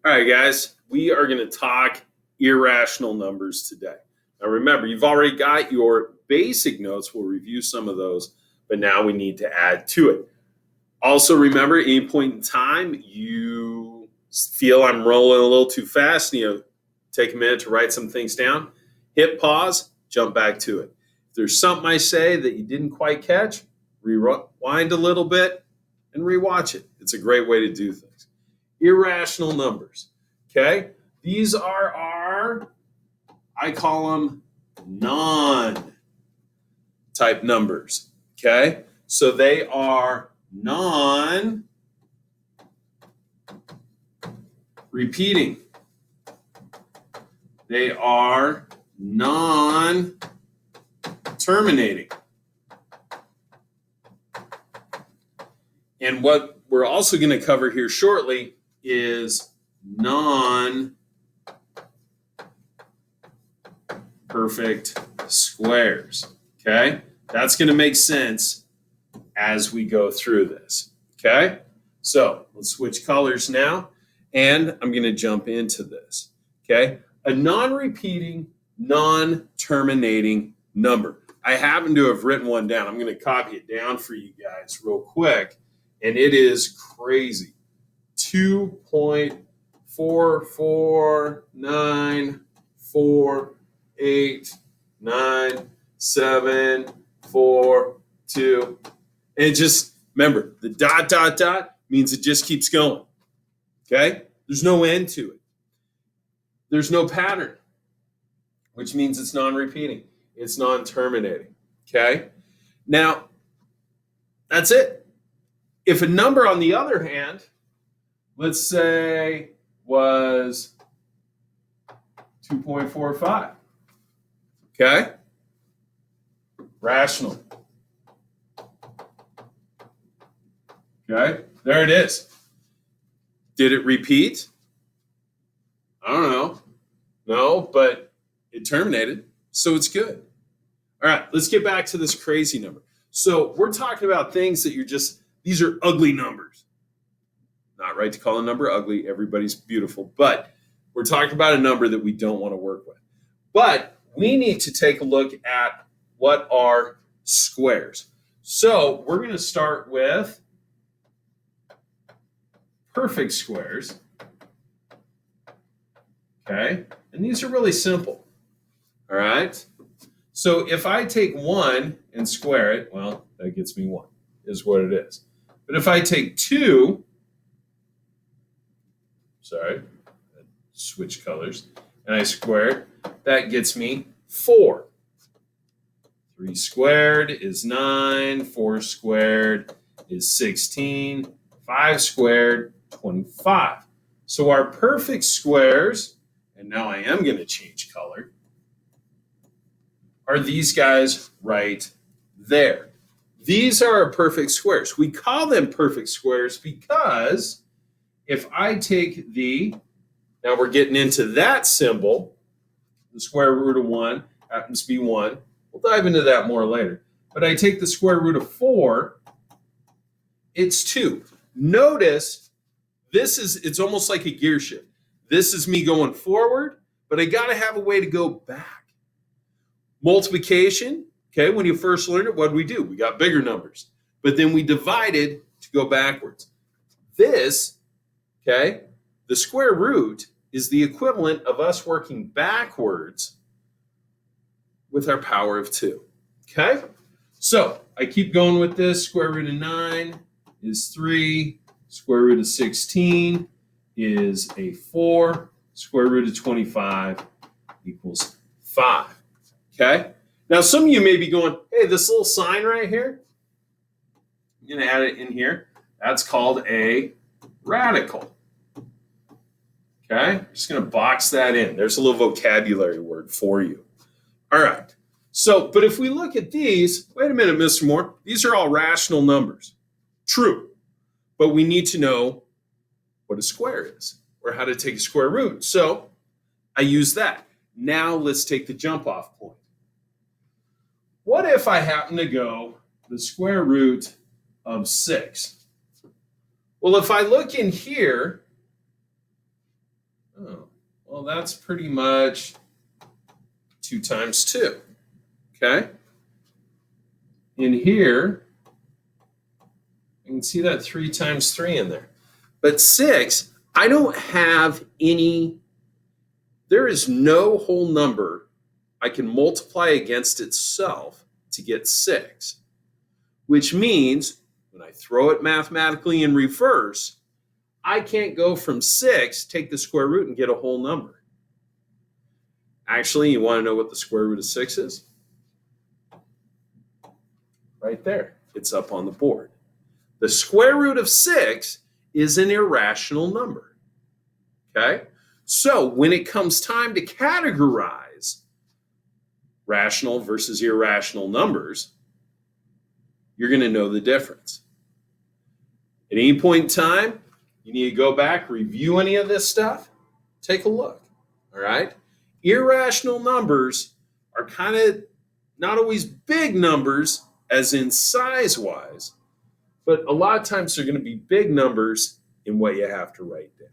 All right, guys, we are going to talk irrational numbers today. Now, remember, you've already got your basic notes. We'll review some of those, but now we need to add to it. Also, remember, at any point in time, you feel I'm rolling a little too fast, take a minute to write some things down, hit pause, jump back to it. If there's something I say that you didn't quite catch, rewind a little bit and rewatch it. It's a great way to do things. Irrational numbers. Okay. These are I call them non-type numbers. Okay. So they are non-repeating. They are non-terminating. And what we're also going to cover here shortly is non-perfect squares. Okay? That's going to make sense as we go through this. Okay? So let's switch colors now, and I'm going to jump into this. Okay? A non-repeating, non-terminating number. I happen to have written one down. I'm going to copy it down for you guys real quick, and it is crazy. 2.449489742. And just remember, the ... means it just keeps going. Okay? There's no end to it. There's no pattern, which means it's non-repeating. It's non-terminating. Okay? Now, that's it. If a number, on the other hand, let's say was 2.45, okay? Rational. Okay, there it is. Did it repeat? I don't know. No, but it terminated, so it's good. All right, let's get back to this crazy number. So we're talking about things that these are ugly numbers. Not right to call a number ugly. Everybody's beautiful. But we're talking about a number that we don't want to work with. But we need to take a look at what are squares. So we're going to start with perfect squares. Okay? And these are really simple. All right? So if I take 1 and square it, well, that gets me 1, is what it is. But if I take 2, switch colors, and I square it, that gets me 4. 3 squared is 9, 4 squared is 16, 5 squared, 25. So our perfect squares, and now I am going to change color, are these guys right there. These are our perfect squares. We call them perfect squares because if I take now we're getting into that symbol, the square root of 1 happens to be 1. We'll dive into that more later. But I take the square root of 4, it's 2. Notice it's almost like a gear shift. This is me going forward, but I got to have a way to go back. Multiplication, okay, when you first learned it, what did we do? We got bigger numbers. But then we divided to go backwards. This, okay, the square root is the equivalent of us working backwards with our power of 2. Okay? So I keep going with this. Square root of 9 is 3. Square root of 16 is a 4. Square root of 25 equals 5. Okay? Now some of you may be going, hey, this little sign right here, I'm going to add it in here. That's called a radical. Okay? Just going to box that in. There's a little vocabulary word for you. All right. So, but if we look at these, wait a minute, Mr. Moore, these are all rational numbers. True. But we need to know what a square is or how to take a square root. So I use that. Now let's take the jump off point. What if I happen to go the square root of 6? Well, if I look in here, Well, that's pretty much 2 times 2. Okay? In here, you can see that 3 times 3 in there. But 6, I don't have any, there is no whole number I can multiply against itself to get 6, which means when I throw it mathematically in reverse, I can't go from 6, take the square root, and get a whole number. Actually, you want to know what the square root of 6 is? Right there. It's up on the board. The square root of 6 is an irrational number. Okay? So when it comes time to categorize rational versus irrational numbers, you're going to know the difference. At any point in time, you need to go back, review any of this stuff, take a look. All right? Irrational numbers are kind of not always big numbers, as in size-wise, but a lot of times they're going to be big numbers in what you have to write down.